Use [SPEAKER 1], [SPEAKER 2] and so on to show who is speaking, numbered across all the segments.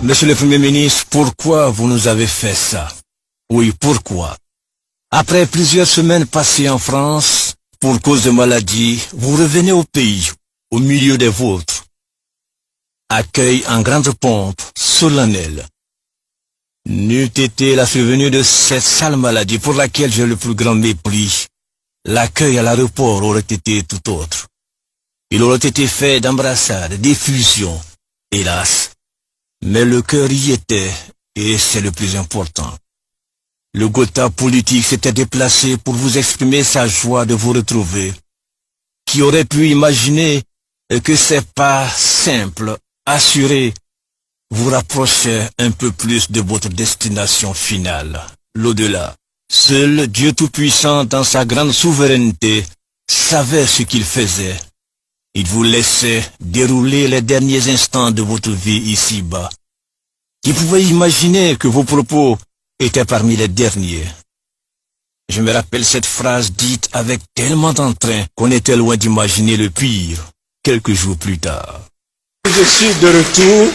[SPEAKER 1] Monsieur le Premier ministre, pourquoi vous nous avez fait ça? Oui, pourquoi? Après plusieurs semaines passées en France, pour cause de maladie, vous revenez au pays, au milieu des vôtres. Accueil en grande pompe, solennel. N'eût été la survenue de cette sale maladie pour laquelle j'ai le plus grand mépris, l'accueil à l'aéroport aurait été tout autre. Il aurait été fait d'embrassades, d'effusions, hélas. Mais le cœur y était, et c'est le plus important. Le Gotha politique s'était déplacé pour vous exprimer sa joie de vous retrouver. Qui aurait pu imaginer que ces pas simples, assurés, vous rapprochaient un peu plus de votre destination finale, l'au-delà. Seul Dieu Tout-Puissant, dans sa grande souveraineté, savait ce qu'il faisait. Il vous laissait dérouler les derniers instants de votre vie ici-bas. Qui pouvait imaginer que vos propos étaient parmi les derniers? Je me rappelle cette phrase dite avec tellement d'entrain qu'on était loin d'imaginer le pire, quelques jours plus tard.
[SPEAKER 2] Je suis de retour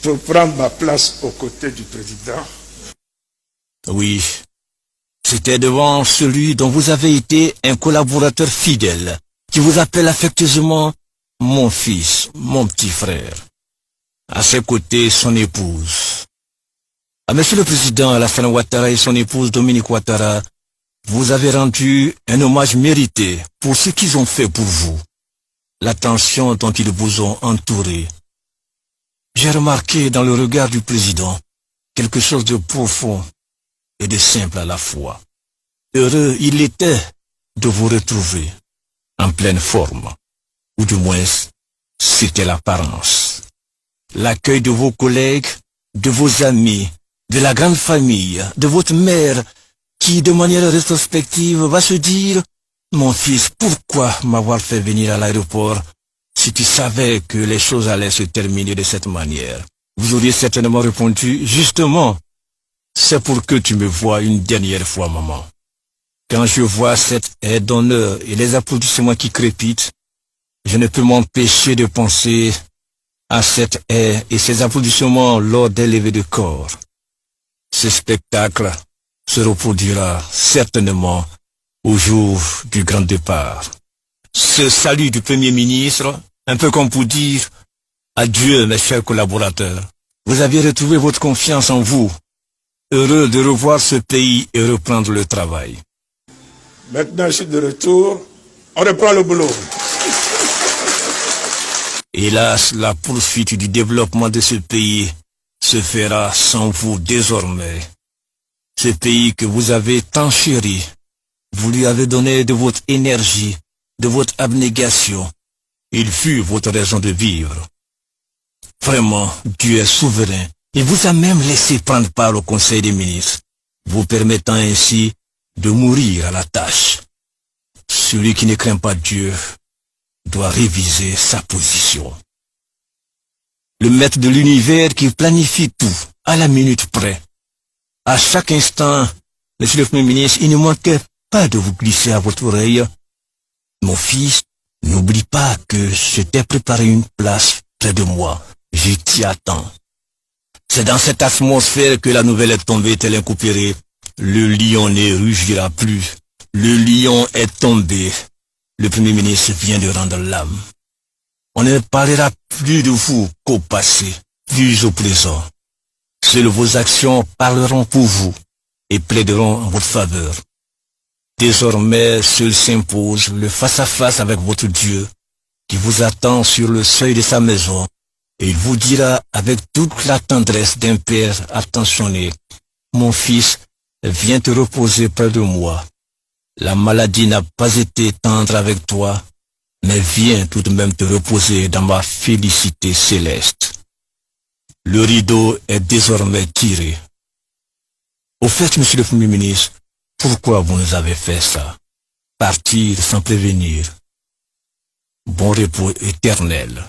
[SPEAKER 2] pour prendre ma place aux côtés du président.
[SPEAKER 1] Oui, c'était devant celui dont vous avez été un collaborateur fidèle, qui vous appelle affectueusement mon fils, mon petit frère. À ses côtés, son épouse. À Monsieur le Président Alassane Ouattara et son épouse Dominique Ouattara, vous avez rendu un hommage mérité pour ce qu'ils ont fait pour vous, l'attention dont ils vous ont entouré. J'ai remarqué dans le regard du président quelque chose de profond et de simple à la fois. Heureux il était de vous retrouver en pleine forme, ou du moins, c'était l'apparence. L'accueil de vos collègues, de vos amis, de la grande famille, de votre mère, qui de manière rétrospective va se dire « Mon fils, pourquoi m'avoir fait venir à l'aéroport si tu savais que les choses allaient se terminer de cette manière ?» Vous auriez certainement répondu « Justement, c'est pour que tu me vois une dernière fois, maman. » Quand je vois cette haie d'honneur et les applaudissements qui crépitent, je ne peux m'empêcher de penser à cette haie et ces applaudissements lors des levées de corps. Ce spectacle se reproduira certainement au jour du grand départ. Ce salut du Premier ministre, un peu comme pour dire « Adieu mes chers collaborateurs, vous aviez retrouvé votre confiance en vous, heureux de revoir ce pays et reprendre le travail. »
[SPEAKER 2] Maintenant, je suis de retour. On reprend le boulot.
[SPEAKER 1] Hélas, la poursuite du développement de ce pays se fera sans vous désormais. Ce pays que vous avez tant chéri, vous lui avez donné de votre énergie, de votre abnégation. Il fut votre raison de vivre. Vraiment, Dieu est souverain. Il vous a même laissé prendre part au Conseil des ministres, vous permettant ainsi de mourir à la tâche. Celui qui ne craint pas Dieu doit réviser sa position. Le maître de l'univers qui planifie tout à la minute près. À chaque instant, Monsieur le Premier ministre, il ne manquait pas de vous glisser à votre oreille. Mon fils, n'oublie pas que je t'ai préparé une place près de moi. Je t'y attends. C'est dans cette atmosphère que la nouvelle est tombée tel un couperet. Le lion ne rugira plus. Le lion est tombé. Le Premier ministre vient de rendre l'âme. On ne parlera plus de vous qu'au passé, plus au présent. Seules vos actions parleront pour vous et plaideront en votre faveur. Désormais, seul s'impose le face-à-face avec votre Dieu, qui vous attend sur le seuil de sa maison, et il vous dira avec toute la tendresse d'un père attentionné, « Mon fils, viens te reposer près de moi. La maladie n'a pas été tendre avec toi, mais viens tout de même te reposer dans ma félicité céleste. » Le rideau est désormais tiré. Au fait, Monsieur le Premier ministre, pourquoi vous nous avez fait ça? Partir sans prévenir. Bon repos éternel.